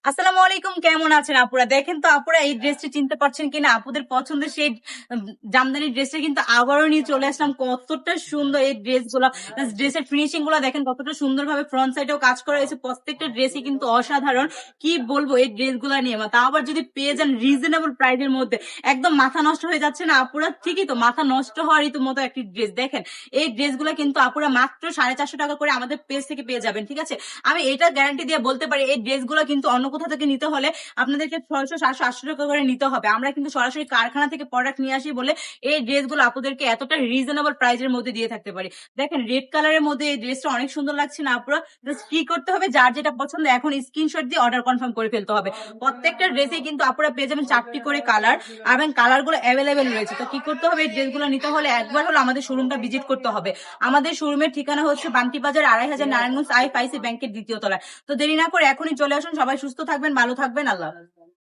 আসসালামু আলাইকুম, কেমন আছেন আপুরা? দেখেন তো আপুরা, এই ড্রেসটি চিনতে পারছেন কিনা? আপুদের পছন্দের সেই জামদানি ড্রেসটা কিন্তু আবারও নিয়ে চলে আসলাম। কতটা সুন্দর এই ড্রেস গুলো, ড্রেসের ফিনিশিং গুলো দেখেন কতটা সুন্দর ভাবে ফ্রন্ট সাইডেও কাজ করা হয়েছে। প্রত্যেকটা ড্রেসই কিন্তু অসাধারণ। কি বলবো এই ড্রেস গুলা নিয়ে, তা আবার যদি পেয়ে যান রিজনেবল প্রাইসের মধ্যে, একদম মাথা নষ্ট হয়ে যাচ্ছে না আপুরা? ঠিকই তো, মাথা নষ্ট হওয়ারই তো মতো একটি ড্রেস। দেখেন এই ড্রেস গুলা কিন্তু আপুরা মাত্র 450 টাকা করে আমাদের পেজ থেকে পেয়ে যাবেন, ঠিক আছে? আমি এটা গ্যারান্টি দিয়ে বলতে পারি, এই ড্রেসগুলো কিন্তু অন্য কোথা থেকে নিতে হলে আপনাদেরকে 600, 700, 800 টাকা করে নিতে হবে। আমরা কিন্তু সরাসরি কারখানা থেকে প্রোডাক্ট নিয়ে আসি বলে এই ড্রেসগুলো আপনাদেরকে এতটা রিজনেবল প্রাইসের মধ্যে দিয়ে থাকতে পারি। দেখেন রেড কালারের মধ্যে এই ড্রেসটা অনেক সুন্দর লাগছে না আপুরা? জাস্ট কি করতে হবে, যার যেটা পছন্দ এখন স্ক্রিনশট দিয়ে অর্ডার কনফার্ম করে ফেলতে হবে। প্রত্যেকটা ড্রেসে কিন্তু আপুরা পেয়ে যাবেন 4টি করে কালার, এবং কালার গুলো অ্যাভেলেবেল রয়েছে। তো কি করতে হবে, এই ড্রেসগুলো নিতে হলে একবার হলো আমাদের শোরুমটা ভিজিট করতে হবে। আমাদের শোরুমের ঠিকানা হচ্ছে বান্টি বাজার 2500, নারায়ণগঞ্জ, IFIC ব্যাংকের দ্বিতীয় তলায়। তো দেরি না করে এখনই চলে আসুন। সবাই সুস্থ থাকবেন, ভালো থাকবেন, আল্লাহ হাফেজ।